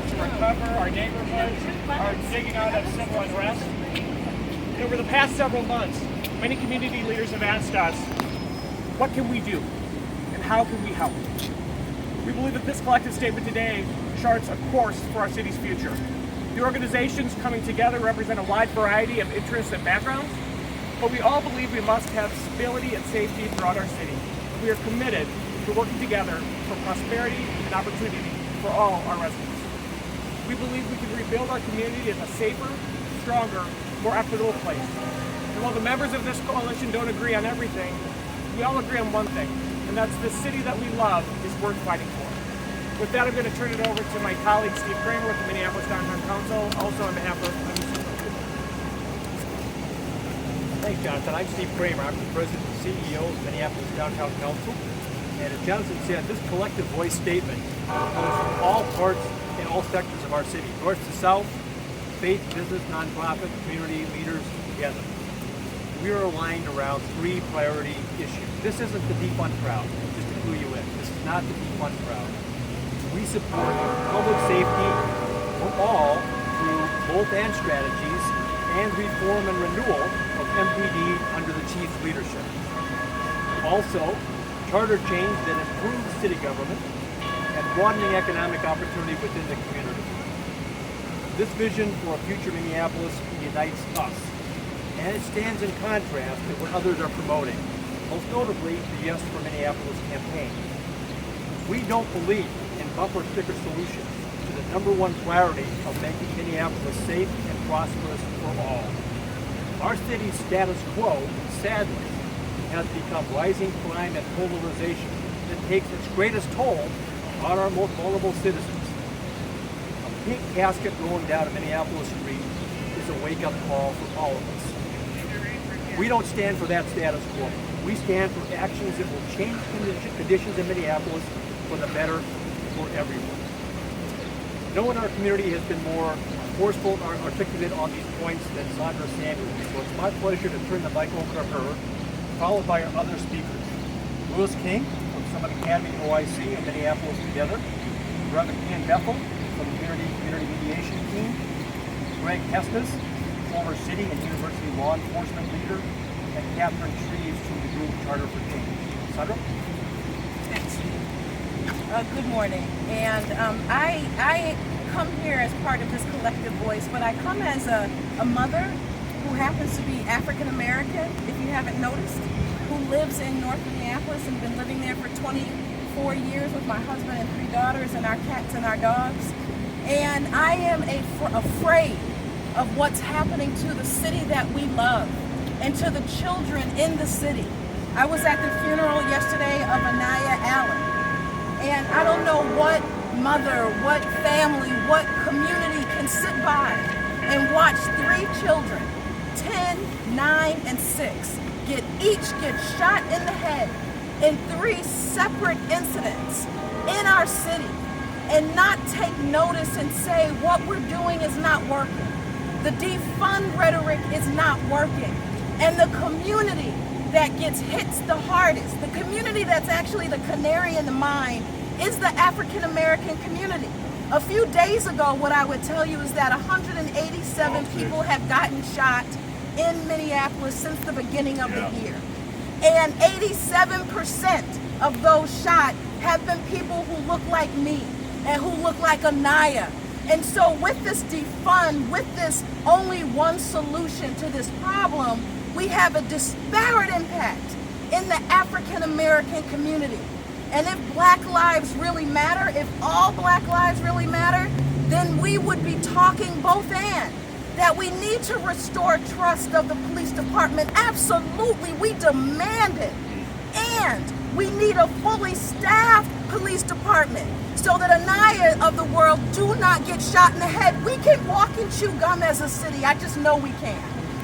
to recover our neighborhoods, are digging out of civil unrest. And over the past several months, many community leaders have asked us, what can we do and how can we help? We believe that this collective statement today charts a course for our city's future. The organizations coming together represent a wide variety of interests and backgrounds, but we all believe we must have stability and safety throughout our city. We are committed to working together for prosperity and opportunity for all our residents. We believe we can rebuild our community as a safer, stronger, more equitable place. And while the members of this coalition don't agree on everything, we all agree on one thing, and that's the city that we love is worth fighting for. With that, I'm going to turn it over to my colleague Steve Kramer with the Minneapolis Downtown Council, also on behalf of Thanks, Jonathan. I'm Steve Kramer. I'm the President and CEO of Minneapolis Downtown Council. And as Jonathan said, this collective voice statement goes from all parts and all sectors of our city, north to south, faith, business, nonprofit, community leaders together. We are aligned around three priority issues. This isn't the defund crowd, just to clue you in. This is not the defund crowd. We support public safety for all through both and strategies and reform and renewal of MPD under the chief's leadership. Also, charter change that improves city government and broadening economic opportunity within the community. This vision for a future Minneapolis unites us, and it stands in contrast to what others are promoting, most notably the Yes for Minneapolis campaign. We don't believe in bumper sticker solutions to the #1 priority of making Minneapolis safe and prosperous for all. Our city's status quo, sadly, has become rising crime and polarization that takes its greatest toll on our most vulnerable citizens. A pink casket rolling down a Minneapolis street is a wake-up call for all of us. We don't stand for that status quo. We stand for actions that will change conditions in Minneapolis for the better for everyone. No one in our community has been more forceful or articulate on these points than Sandra Samuels, so it's my pleasure to turn the mic over to her, followed by our other speakers. Louis King from Summit Academy OIC and Minneapolis Together, Reverend Ian Bethel from the Community Mediation Team, Greg Hestes, former city and university law enforcement leader, and Catherine Treves from the group Charter for Change. Sandra? Thanks. Good morning. And I come here as part of this collective voice, but I come as a mother who happens to be African American, if you haven't noticed, who lives in North Minneapolis and been living there for 24 years with my husband and 3 daughters and our cats and our dogs. And I am afraid of what's happening to the city that we love and to the children in the city. I was at the funeral yesterday of Anaya Allen, and I don't know what mother, what family, what community can sit by and watch 3 children, 10, 9, and 6, each get shot in the head in 3 separate incidents in our city and not take notice and say what we're doing is not working. The defund rhetoric is not working. And the community that gets hit the hardest, the community that's actually the canary in the mine, is the African American community. A few days ago, what I would tell you is that 187 people have gotten shot in Minneapolis since the beginning of the year. And 87% of those shot have been people who look like me and who look like Anaya. And so with this defund, with this only one solution to this problem, we have a disparate impact in the African American community. And if Black lives really matter, if all Black lives really matter, then we would be talking both and. That we need to restore trust of the police department. Absolutely, we demand it. And we need a fully staffed police department so that Anaya of the world do not get shot in the head. We can walk and chew gum as a city. I just know we can.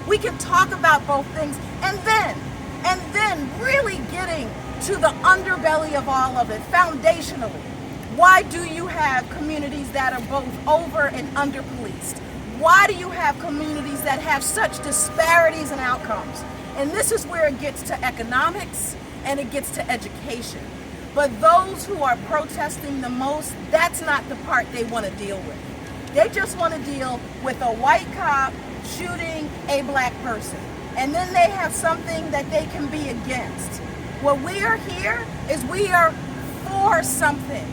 We can talk about both things and then really getting to the underbelly of all of it, foundationally. Why do you have communities that are both over and under policed? Why do you have communities that have such disparities in outcomes? And this is where it gets to economics and it gets to education. But those who are protesting the most, that's not the part they want to deal with. They just want to deal with a white cop shooting a black person. And then they have something that they can be against. What we are here is we are for something.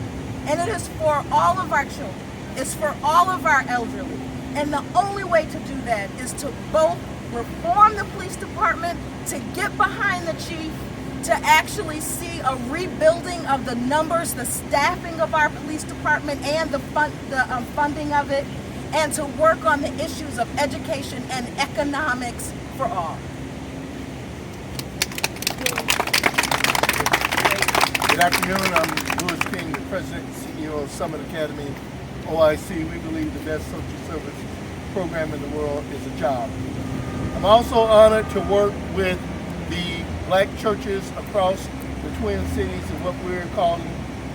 And it is for all of our children. It's for all of our elderly. And the only way to do that is to both reform the police department, to get behind the chief, to actually see a rebuilding of the numbers, the staffing of our police department, and the funding of it, and to work on the issues of education and economics for all. Good afternoon. I'm Louis King, the President and CEO of Summit Academy, OIC. We believe the best social service program in the world is a job. I'm also honored to work with the black churches across the Twin Cities in what we're calling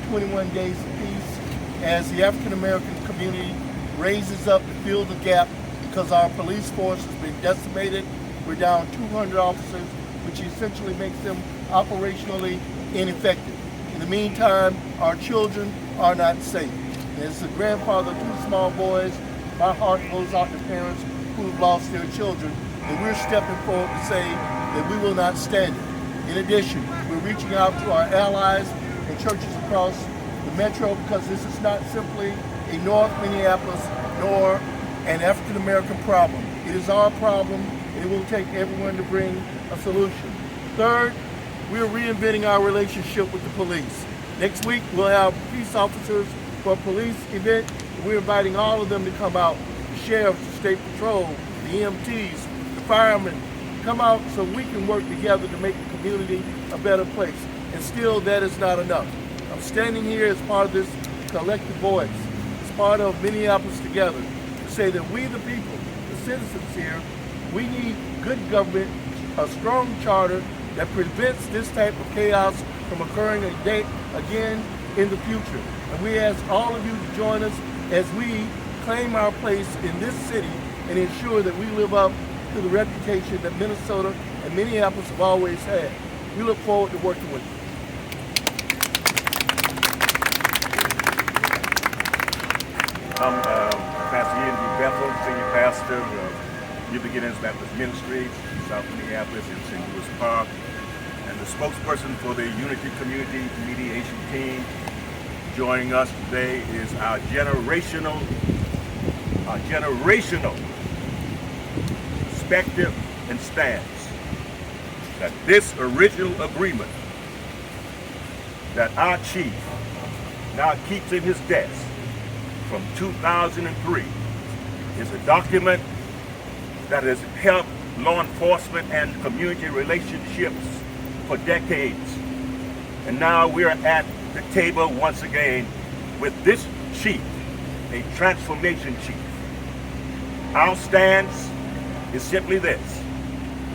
21 Days of Peace, as the African American community raises up to fill the gap because our police force has been decimated. We're down 200 officers, which essentially makes them operationally ineffective. In the meantime, our children are not safe. And as the grandfather of two small boys, my heart goes out to parents who've lost their children, and we're stepping forward to say that we will not stand it. In addition, we're reaching out to our allies and churches across the metro, because this is not simply a North Minneapolis nor an African American problem. It is our problem, and it will take everyone to bring a solution. Third, we're reinventing our relationship with the police. Next week, we'll have peace officers for a police event. We're inviting all of them to come out, the sheriffs, the state patrol, the EMTs, the firemen, come out so we can work together to make the community a better place. And still, that is not enough. I'm standing here as part of this collective voice, as part of Minneapolis Together, to say that we the people, the citizens here, we need good government, a strong charter that prevents this type of chaos from occurring again in the future. And we ask all of you to join us as we claim our place in this city and ensure that we live up to the reputation that Minnesota and Minneapolis have always had. We look forward to working with you. I'm Pastor Ian D. Bethel, Senior Pastor of New Beginnings Baptist Ministries, South Minneapolis in St. Louis Park, and the spokesperson for the Unity Community Mediation Team. Joining us today is our generational perspective and stance that this original agreement that our chief now keeps in his desk from 2003 is a document that has helped law enforcement and community relationships for decades. And now we're at the table once again with this chief, a transformation chief. Our stance is simply this: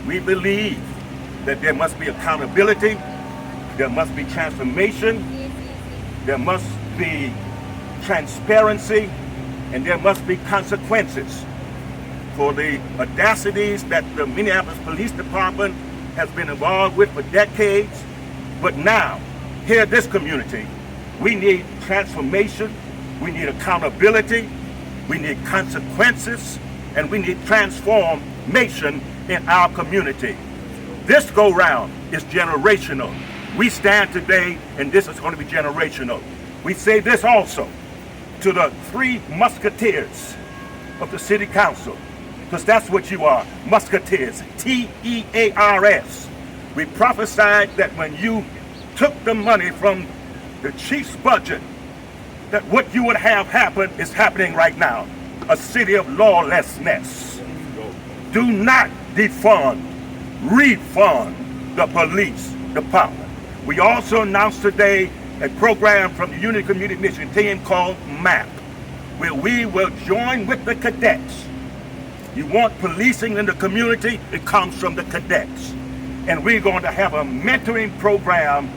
we believe that there must be accountability, there must be transformation, there must be transparency, and there must be consequences for the audacities that the Minneapolis Police Department has been involved with for decades. But now, here in this community, we need transformation, we need accountability, we need consequences, and we need transformation in our community. This go-round is generational. We stand today, and this is going to be generational. We say this also to the three musketeers of the city council, because that's what you are, musketeers, T-E-A-R-S. We prophesied that when you took the money from the chief's budget, that what you would have happen is happening right now, a city of lawlessness. Do not defund, refund the police department. We also announced today a program from the Unity Community Mission Team called MAP, where we will join with the cadets. You want policing in the community, it comes from the cadets. And we're going to have a mentoring program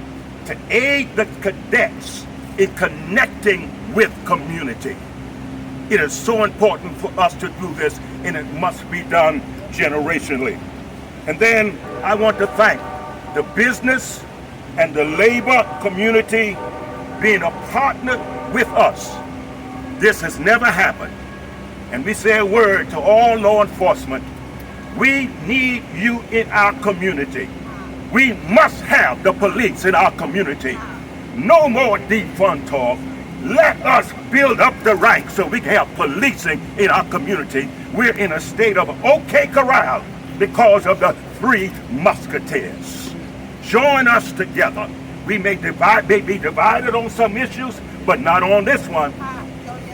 to aid the cadets in connecting with community. It is so important for us to do this, and it must be done generationally. And then I want to thank the business, and the labor community being a partner with us. This has never happened. And we say a word to all law enforcement. We need you in our community. We must have the police in our community. No more defund talk. Let us build up the ranks so we can have policing in our community. We're in a state of okay corral because of the three musketeers. Join us together. We may be divided on some issues, but not on this one.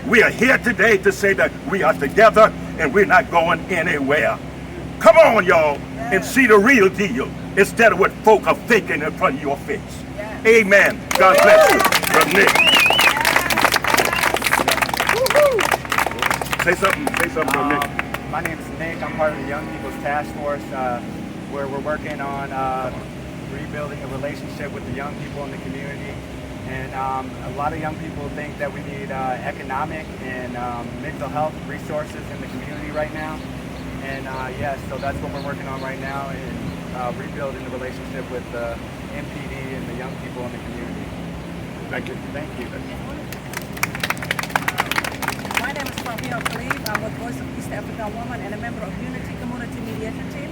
We are here today to say that we are together and we're not going anywhere. Come on, y'all, and see the real deal instead of what folk are faking in front of your face. Amen. God bless you. Brother Nick. Say something, Brother Nick. My name is Nick. I'm part of the Young People's Task Force, where we're working on rebuilding a relationship with the young people in the community. And a lot of young people think that we need economic and mental health resources in the community right now. And yes, so that's what we're working on right now, is rebuilding the relationship with the MPD and the young people in the community. Thank you. Thank you. My name is Mayor Frey. I'm with Voice of East African Woman and a member of Unity Community Mediation Team.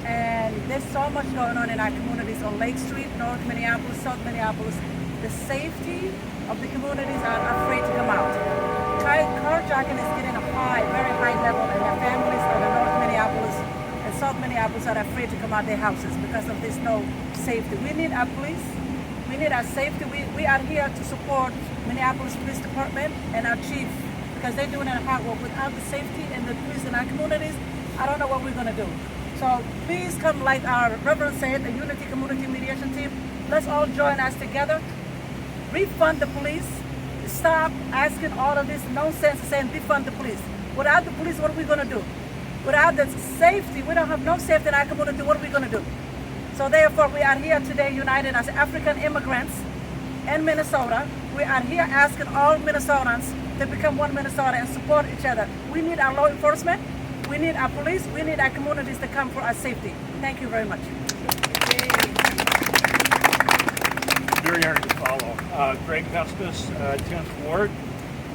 And there's so much going on in our communities on Lake Street, North Minneapolis, South Minneapolis. The safety of the communities are afraid to come out. Carjacking is getting a very high level, and their families in North Minneapolis and South Minneapolis are afraid to come out their houses because of this no safety. We need our police. We need our safety. We are here to support Minneapolis Police Department and our chief because they're doing their hard work. Without the safety and the police in our communities, I don't know what we're going to do. So please come, like our Reverend said, the Unity Community Mediation Team. Let's all join us together. Refund the police. Stop asking all of this nonsense and saying defund the police. Without the police, what are we going to do? Without the safety, we don't have no safety in our community. What are we going to do? So therefore, we are here today united as African immigrants in Minnesota. We are here asking all Minnesotans to become one Minnesota and support each other. We need our law enforcement. We need our police. We need our communities to come for our safety. Thank you very much. Very hard to follow. Greg Pestis, 10th Ward.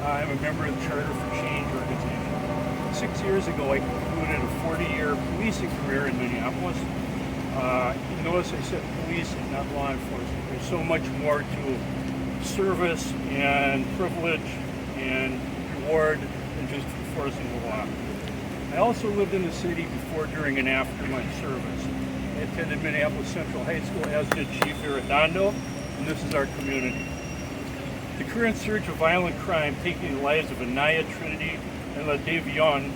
I'm a member of the Charter for Change organization. 6 years ago, I concluded a 40-year policing career in Minneapolis. You notice I said police and not law enforcement. There's so much more to service and privilege and reward than just enforcing the law. I also lived in the city before, during, and after my service. I attended Minneapolis Central High School, as did Chief Arredondo, and this is our community. The current surge of violent crime taking the lives of Anaya, Trinity, and LaDavion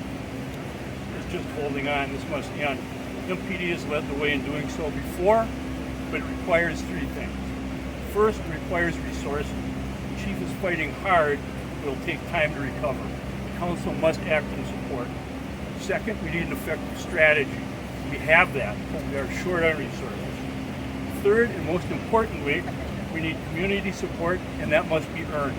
is just holding on. This must end. MPD has led the way in doing so before, but it requires three things. First, it requires resources. The chief is fighting hard, but it'll take time to recover. The council must act in support. Second, we need an effective strategy. We have that, but we are short on resources. Third, and most importantly, we need community support, and that must be earned.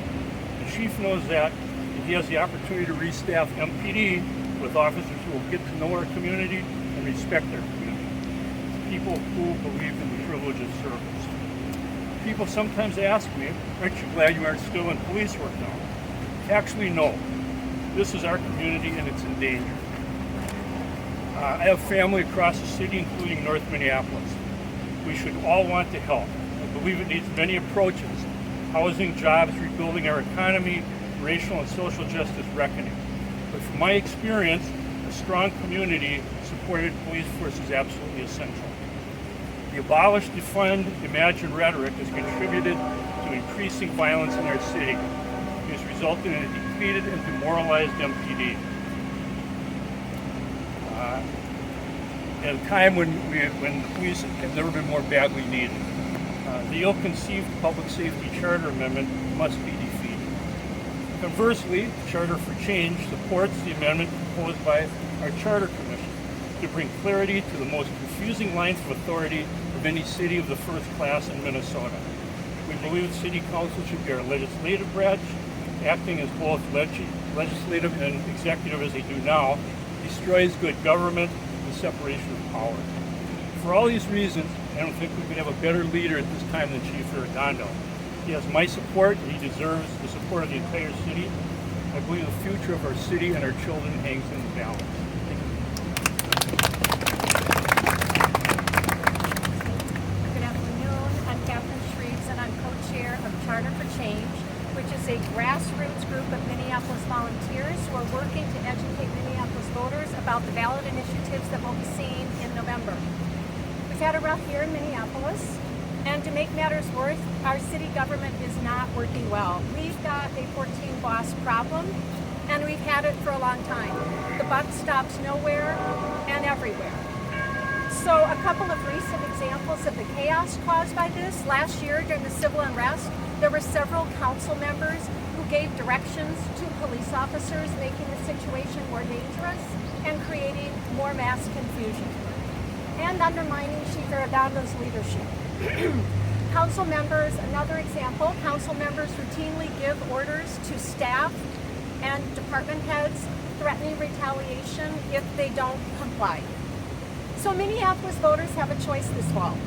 The chief knows that, and he has the opportunity to restaff MPD with officers who will get to know our community and respect our community. People who believe in the privilege of service. People sometimes ask me, aren't you glad you aren't still in police work now? Actually, no. This is our community and it's in danger. I have family across the city, including North Minneapolis. We should all want to help. I believe it needs many approaches: housing, jobs, rebuilding our economy, racial and social justice reckoning. But from my experience, a strong community-supported police force is absolutely essential. The abolish, defund, imagine rhetoric has contributed to increasing violence in our city. It has resulted in a depleted and demoralized MPD. At a time when the police have never been more badly needed. The ill-conceived public safety charter amendment must be defeated. Conversely, the Charter for Change supports the amendment proposed by our Charter Commission to bring clarity to the most confusing lines of authority of any city of the first class in Minnesota. We believe the City Council should be our legislative branch, acting as both legislative and executive as they do now, destroys good government and separation of powers. For all these reasons, I don't think we could have a better leader at this time than Chief Ferragondo. He has my support, and he deserves the support of the entire city. I believe the future of our city and our children hangs in the balance. Thank you. Good afternoon. I'm Catherine Shreves, and I'm co-chair of Charter for Change, which is a grassroots group of Minneapolis volunteers who are working to educate Minneapolis voters about the ballot initiatives that will be seen in November. We've had a rough year in Minneapolis, and to make matters worse, our city government is not working well. We've got a 14-boss problem, and we've had it for a long time. The buck stops nowhere and everywhere. So a couple of recent examples of the chaos caused by this. Last year during the civil unrest, there were several council members who gave directions to police officers, making the situation more dangerous and creating more mass confusion, and undermining Chief Ferragondo's leadership. Council members, another example, council members routinely give orders to staff and department heads threatening retaliation if they don't comply. So Minneapolis voters have a choice this fall.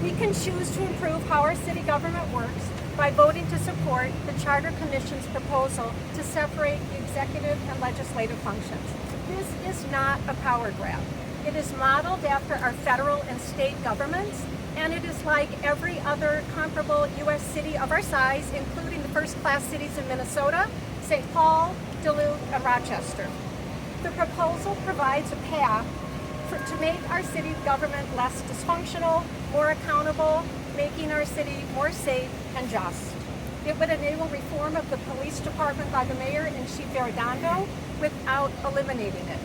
We can choose to improve how our city government works by voting to support the Charter Commission's proposal to separate the executive and legislative functions. This is not a power grab. It is modeled after our federal and state governments, and it is like every other comparable U.S. city of our size, including the first-class cities in Minnesota, St. Paul, Duluth, and Rochester. The proposal provides a path to make our city government less dysfunctional, more accountable, making our city more safe and just. It would enable reform of the police department by the mayor and Chief Ferragondo without eliminating it.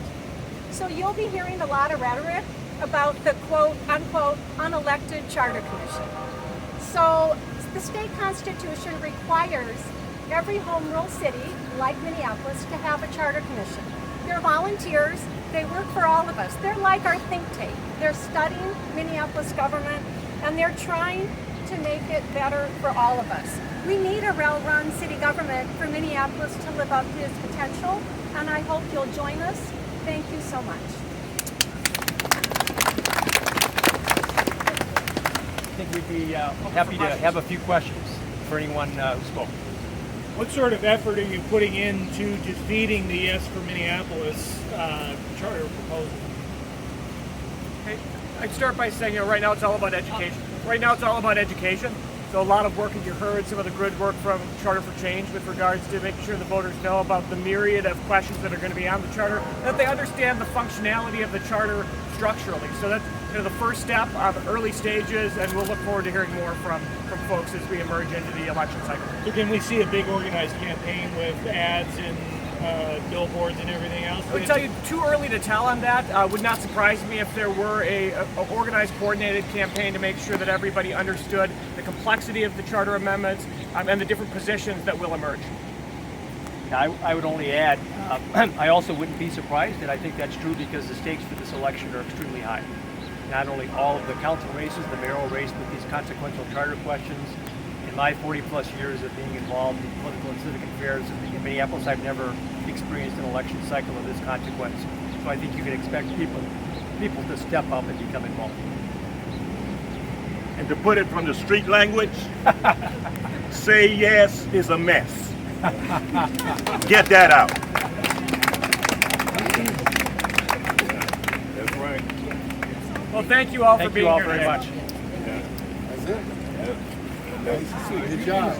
So you'll be hearing a lot of rhetoric about the quote-unquote unelected Charter Commission. So the state constitution requires every home rule city, like Minneapolis, to have a Charter Commission. They're volunteers, they work for all of us. They're like our think tank. They're studying Minneapolis government, and they're trying to make it better for all of us. We need a well-run city government for Minneapolis to live up to its potential, and I hope you'll join us. Thank you so much. I think we'd be happy to have a few questions for anyone who spoke. What sort of effort are you putting into defeating the Yes for Minneapolis charter proposal? Okay. I'd start by saying, right now it's all about education. Right now it's all about education. So a lot of work, and you heard some of the good work from Charter for Change with regards to making sure the voters know about the myriad of questions that are going to be on the charter, and that they understand the functionality of the charter structurally. So that's the first step on the early stages, and we'll look forward to hearing more from folks as we emerge into the election cycle. So can we see a big organized campaign with ads and billboards and everything else? I would tell you, too early to tell on that. Would not surprise me if there were a organized, coordinated campaign to make sure that everybody understood the complexity of the charter amendments and the different positions that will emerge. I would only add, I also wouldn't be surprised, and I think that's true because the stakes for this election are extremely high. Not only all of the council races, the mayoral race, but these consequential charter questions. In my 40-plus years of being involved in political and civic affairs in Minneapolis, I've never experienced an election cycle of this consequence. So I think you can expect people to step up and become involved. And to put it from the street language, say yes is a mess. Get that out. That's right. Well, thank you all for being here Thank you all very today. much. That's it. Nice to see you. Good job.